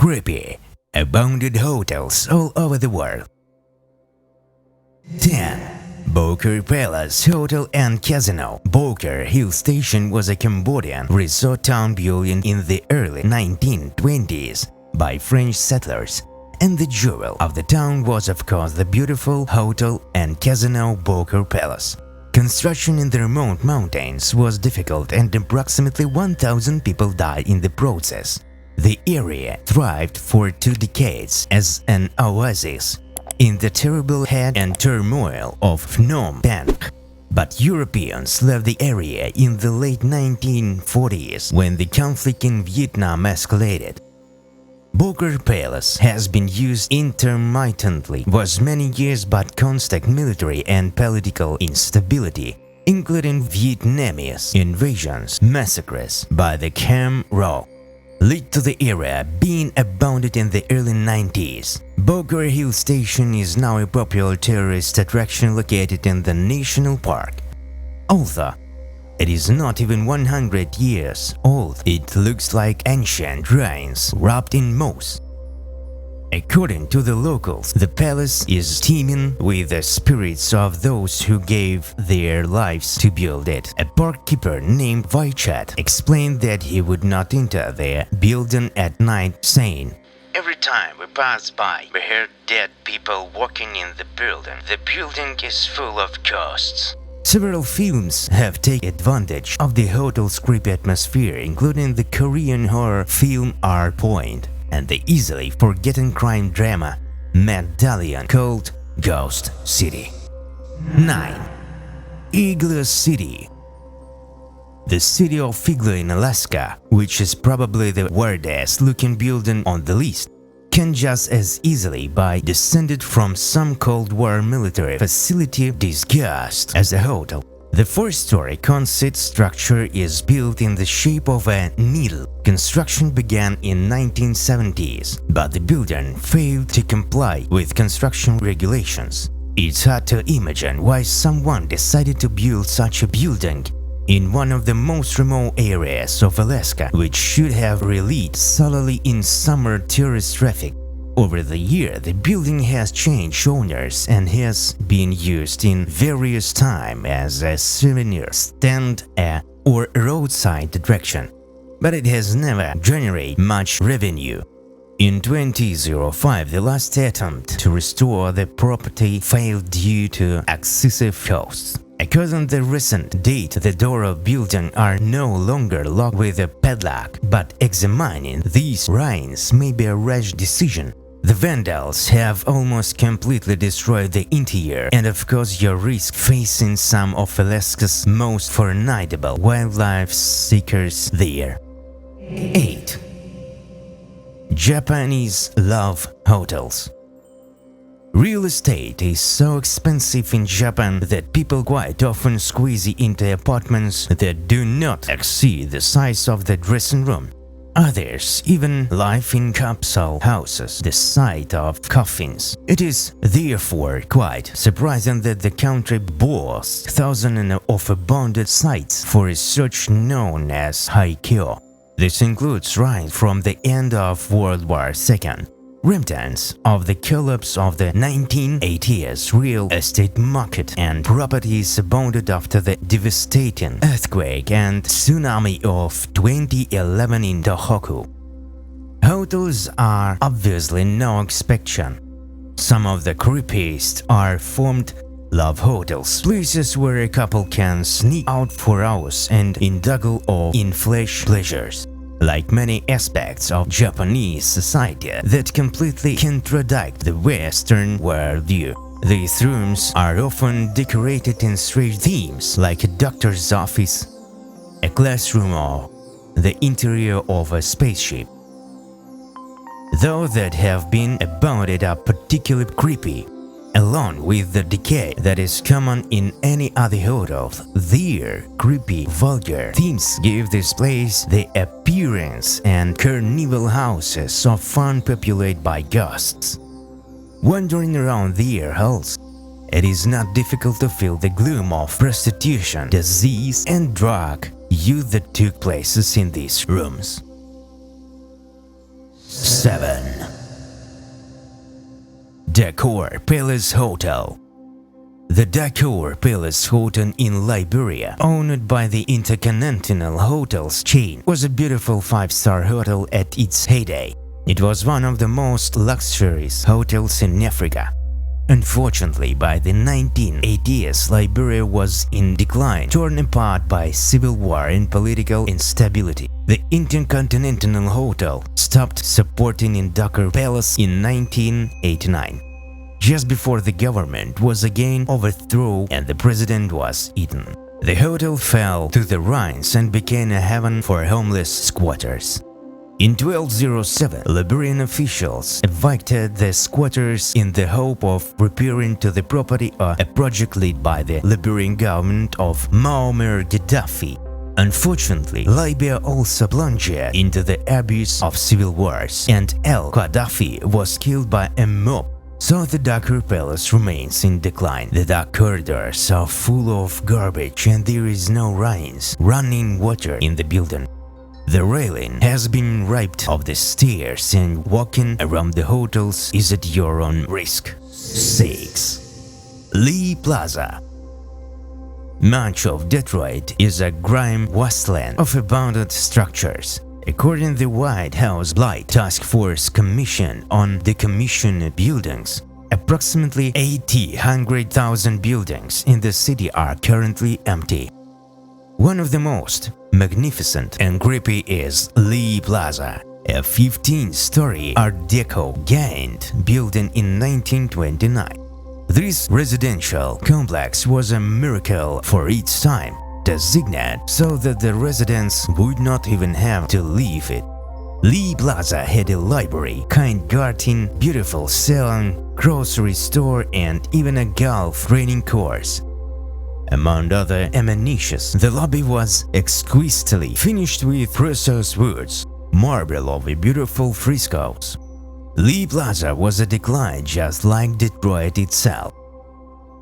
Creepy, abandoned hotels all over the world. 10. Bokor Palace Hotel and Casino. Bokor Hill Station was a Cambodian resort town built in the early 1920s by French settlers, and the jewel of the town was of course the beautiful hotel and casino Bokor Palace. Construction in the remote mountains was difficult and approximately 1,000 people died in the process. The area thrived for 2 decades as an oasis in the terrible heat and turmoil of Phnom Penh. But Europeans left the area in the late 1940s when the conflict in Vietnam escalated. Bokor Palace has been used intermittently for many years but constant military and political instability, including Vietnamese invasions, massacres by the Khmer Rouge, led to the area being abandoned in the early 90s. Bokor Hill Station is now a popular tourist attraction located in the national park. Although it is not even 100 years old, it looks like ancient ruins wrapped in moss. According to the locals, the palace is teeming with the spirits of those who gave their lives to build it. A park-keeper named Vichat explained that he would not enter the building at night, saying, "Every time we pass by, we hear dead people walking in the building. The building is full of ghosts." Several films have taken advantage of the hotel's creepy atmosphere, including the Korean horror film R Point and the easily forgotten crime drama Medallion called Ghost City. 9. Igloo City. The city of Igloo in Alaska, which is probably the weirdest looking building on the list, can just as easily be descended from some Cold War military facility disguised as a hotel. The 4-story concrete structure is built in the shape of a needle. Construction began in 1970s, but the building failed to comply with construction regulations. It's hard to imagine why someone decided to build such a building in one of the most remote areas of Alaska, which should have relied solely in summer tourist traffic. Over the year, the building has changed owners and has been used in various times as a souvenir stand or roadside attraction, but it has never generated much revenue. In 2005, the last attempt to restore the property failed due to excessive costs. According to the recent date, the doors of the building are no longer locked with a padlock, but examining these ruins may be a rash decision. The vandals have almost completely destroyed the interior, and of course you risk facing some of Alaska's most formidable wildlife seekers there. 8. Japanese love hotels. Real estate is so expensive in Japan that people quite often squeeze into apartments that do not exceed the size of the dressing room. Others even live in capsule houses, the size of coffins. It is therefore quite surprising that the country boasts thousands of abandoned sites for research known as Haikyo. This includes ruins from the end of World War II, remnants of the collapse of the 1980s real estate market, and properties abandoned after the devastating earthquake and tsunami of 2011 in Tohoku. Hotels are obviously no exception. Some of the creepiest are formed love hotels, places where a couple can sneak out for hours and indulge in flesh pleasures. Like many aspects of Japanese society that completely contradict the Western worldview, these rooms are often decorated in strange themes like a doctor's office, a classroom, or the interior of a spaceship. Those that have been abandoned are particularly creepy. Along with the decay that is common in any other hotel, their creepy, vulgar themes give this place the appearance and carnival houses of fun populated by ghosts. Wandering around their halls, it is not difficult to feel the gloom of prostitution, disease, and drug use that took places in these rooms. 7. Ducor Palace Hotel. The Ducor Palace Hotel in Liberia, owned by the Intercontinental Hotels chain, was a beautiful 5-star hotel at its heyday. It was one of the most luxurious hotels in Africa. Unfortunately, by the 1980s, Liberia was in decline, torn apart by civil war and political instability. The Intercontinental Hotel stopped supporting in Ducor Palace in 1989, just before the government was again overthrown and the president was eaten. The hotel fell to the ruins and became a haven for homeless squatters. In 1207, Liberian officials evicted the squatters in the hope of repairing to the property a project led by the Liberian government of Muammar Gaddafi. Unfortunately, Libya also plunged into the abyss of civil wars, and Gaddafi was killed by a mob. So the Ducor Palace remains in decline. The dark corridors are full of garbage and there is no running water in the building. The railing has been ripped off the stairs and walking around the hotels is at your own risk. 6. Lee Plaza. Much of Detroit is a grime wasteland of abandoned structures. According to the White House Blight Task Force Commission on Decommissioned Buildings, approximately 800,000 buildings in the city are currently empty. One of the most magnificent and creepy is Lee Plaza, a 15-story Art Deco giant building in 1929. This residential complex was a miracle for its time, designed so that the residents would not even have to leave it. Lee Plaza had a library, kind garden, beautiful salon, grocery store, and even a golf training course. Among other amenities, the lobby was exquisitely finished with precious woods, marble over beautiful frescoes. Lee Plaza was a decline just like Detroit itself.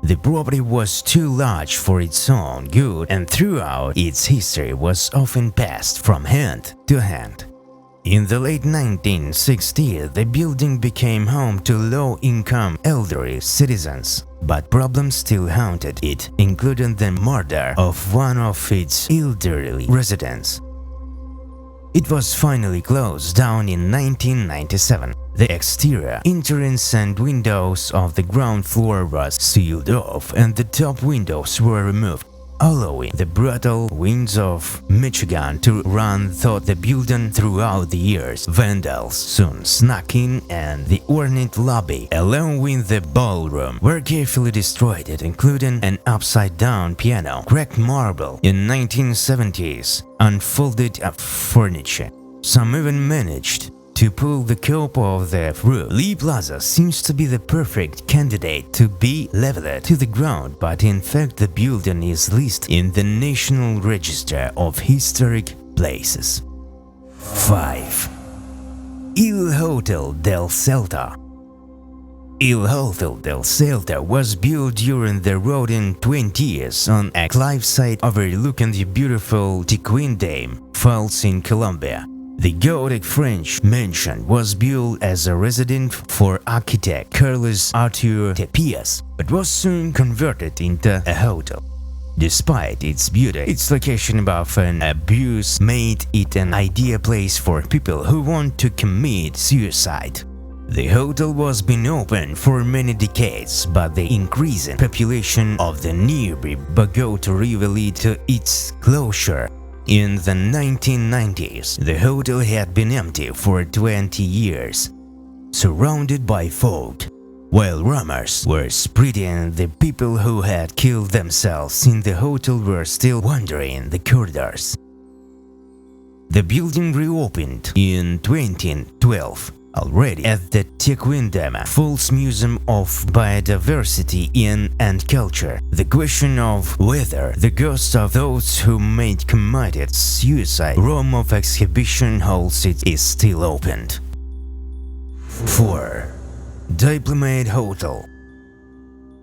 The property was too large for its own good and throughout its history was often passed from hand to hand. In the late 1960s, the building became home to low-income elderly citizens, but problems still haunted it, including the murder of one of its elderly residents. It was finally closed down in 1997. The exterior, entrance and windows of the ground floor was sealed off and the top windows were removed, allowing the brutal winds of Michigan to run through the building throughout the years. Vandals soon snuck in and the ornate lobby, along with the ballroom, were carefully destroyed, including an upside-down piano, cracked marble in 1970s, unfolded furniture. Some even managed to pull the cope of the roof. Lee Plaza seems to be the perfect candidate to be leveled to the ground, but in fact the building is listed in the National Register of Historic Places. 5. Il Hotel del Salto. Il Hotel del Salto was built during the roaring 20s on a cliffside overlooking the beautiful Tequendame Falls in Colombia. The Gothic French mansion was built as a residence for architect Carlos Arthur Tapias, but was soon converted into a hotel. Despite its beauty, its location above an abuse made it an ideal place for people who want to commit suicide. The hotel was been open for many decades, but the increasing population of the nearby Bokor led to its closure. In the 1990s, the hotel had been empty for 20 years, surrounded by fog, while rumors were spreading the people who had killed themselves in the hotel were still wandering the corridors. The building reopened in 2012, already at the Tequendama Falls Museum of Biodiversity and Culture. The question of whether the ghosts of those who might committed suicide room of exhibition halls is still opened. 4. Diplomat Hotel.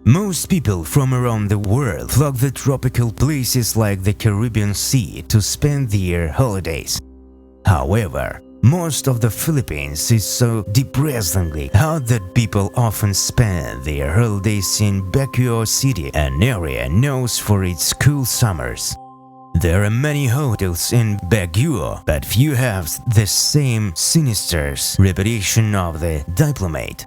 Most people from around the world flock to tropical places like the Caribbean Sea to spend their holidays. However, Most of the Philippines is so depressingly hot that people often spend their holidays in Igloo City, an area known for its cool summers. There are many hotels in Baguio, but few have the same sinister reputation of the Diplomat.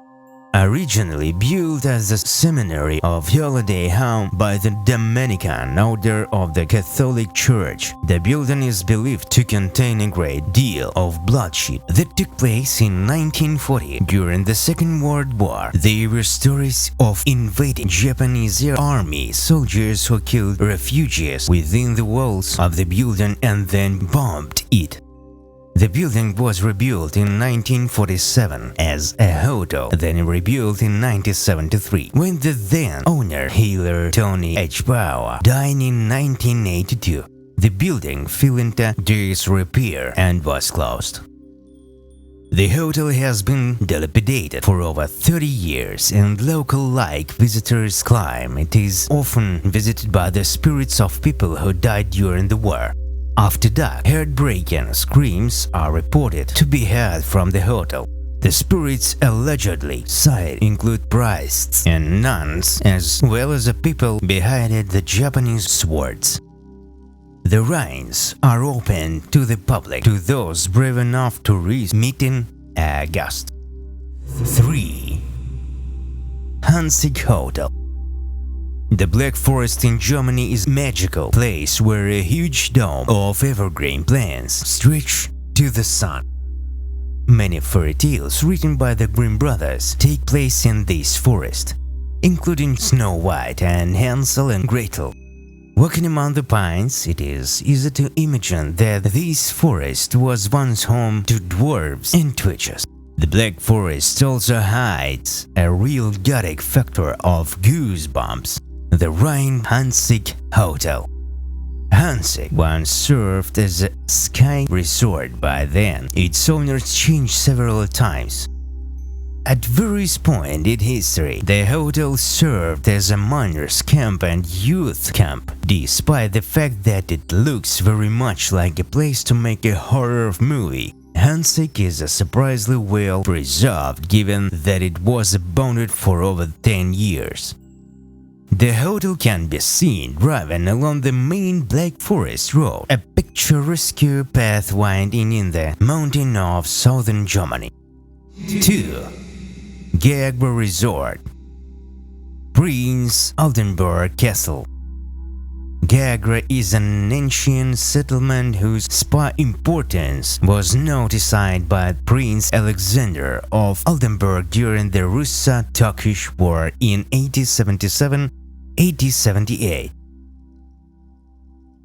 Originally built as a seminary of holiday home by the Dominican order of the Catholic Church, the building is believed to contain a great deal of bloodshed that took place in 1940 during the Second World War. There were stories of invading Japanese army soldiers who killed refugees within the walls of the building and then bombed it. The building was rebuilt in 1947 as a hotel, then rebuilt in 1973 when the then owner, healer Tony H. Bauer, died in 1982. The building fell into disrepair and was closed. The hotel has been dilapidated for over 30 years, and local-like visitors claim it is often visited by the spirits of people who died during the war. After dark, heartbreaking screams are reported to be heard from the hotel. The spirits allegedly sighted include priests and nuns, as well as the people behind the Japanese swords. The ruins are open to the public to those brave enough to risk meeting August. 3. Hundseck Hotel. The Black Forest in Germany is a magical place where a huge dome of evergreen plants stretch to the sun. Many fairy tales written by the Grimm brothers take place in this forest, including Snow White and Hansel and Gretel. Walking among the pines, it is easy to imagine that this forest was once home to dwarves and witches. The Black Forest also hides a real gothic factor of goosebumps. The Hundseck Hotel. Hundseck once served as a ski resort, but then its owners changed several times. At various points in history, the hotel served as a miners' camp and youth camp, despite the fact that it looks very much like a place to make a horror movie. Hundseck is surprisingly well preserved given that it was abandoned for over 10 years. The hotel can be seen driving along the main Black Forest Road, a picturesque path winding in the mountains of southern Germany. 2. Gagra Resort. Prince Oldenburg Castle. Gagra is an ancient settlement whose spa importance was notified by Prince Alexander of Oldenburg during the Russo-Turkish War in 1877-1878.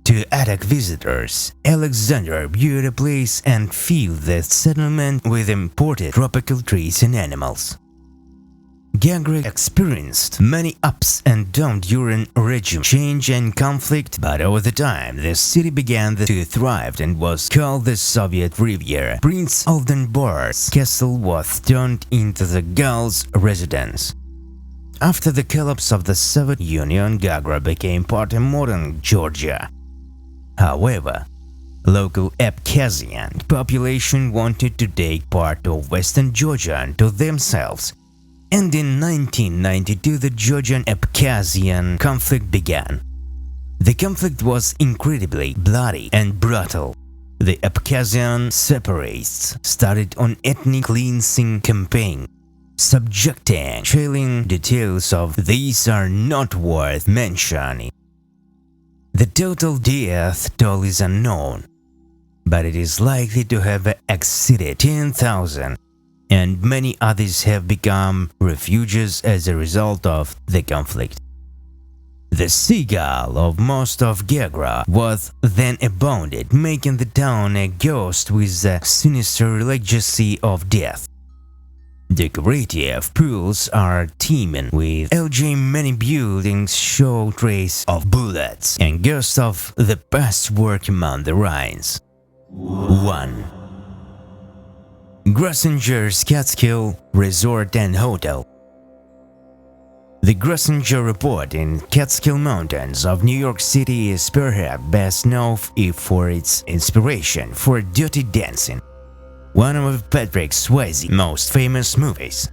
To attract visitors, Alexander built a place and filled the settlement with imported tropical trees and animals. Gagra experienced many ups and downs during regime change and conflict, but over the time the city began to thrive and was called the Soviet Riviera. Prince Oldenburg's castle was turned into the Gauls' residence. After the collapse of the Soviet Union, Gagra became part of modern Georgia. However, local Abkhazian population wanted to take part of Western Georgia to themselves, and in 1992 the Georgian-Abkhazian conflict began. The conflict was incredibly bloody and brutal. The Abkhazian separatists started an ethnic cleansing campaign. Subjecting chilling details of these are not worth mentioning. The total death toll is unknown, but it is likely to have exceeded 10,000, and many others have become refugees as a result of the conflict. The seagull of most of Gagra was then abandoned, making the town a ghost with a sinister legacy of death. Decorative pools are teeming with algae. Many buildings show traces of bullets and ghosts of the past work among the ruins. 1. Grossinger's Catskill Resort and Hotel. The Grossinger Report in Catskill Mountains of New York City is perhaps best known for its inspiration for Dirty Dancing. one of Patrick Swayze's most famous movies.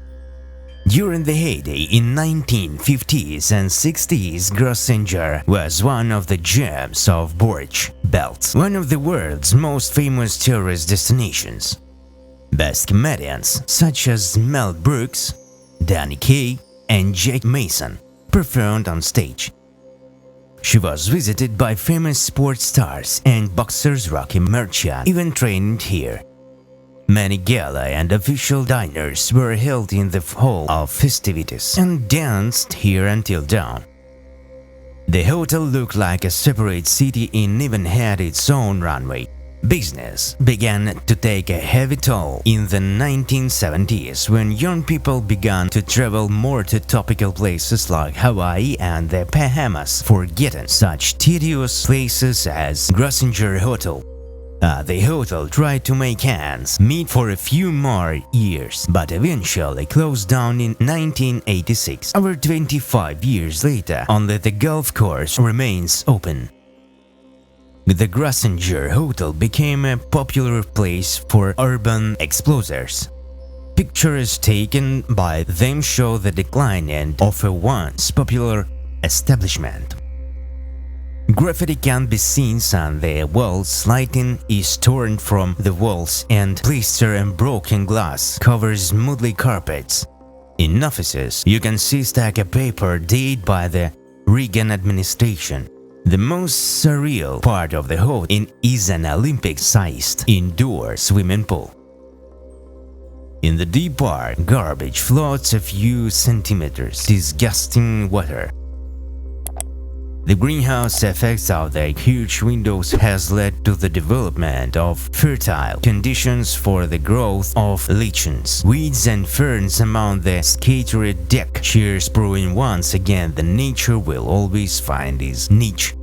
During the heyday in 1950s and 60s, Grossinger was one of the gems of Borch Belt, one of the world's most famous tourist destinations. Best comedians such as Mel Brooks, Danny Kaye, and Jack Mason performed on stage. She was visited by famous sports stars and boxers. Rocky Marciano even trained here. Many gala and official dinners were held in the hall of festivities and danced here until dawn. The hotel looked like a separate city and even had its own runway. Business began to take a heavy toll in the 1970s when young people began to travel more to tropical places like Hawaii and the Bahamas, forgetting such tedious places as Grossinger Hotel. The hotel tried to make ends meet for a few more years, but eventually closed down in 1986. Over 25 years later, only the golf course remains open. The Grossinger Hotel became a popular place for urban explorers. Pictures taken by them show the decline of a once popular establishment. Graffiti can be seen on the walls, lighting is torn from the walls, and plaster and broken glass covers smoothly carpets. In offices, you can see stack of paper dated by the Reagan administration. The most surreal part of the hotel is an Olympic-sized indoor swimming pool. In the deep part, garbage floats a few centimeters, disgusting water. The greenhouse effects of the huge windows has led to the development of fertile conditions for the growth of lichens, weeds and ferns among the scattered deck chairs, proving once again that nature will always find its niche.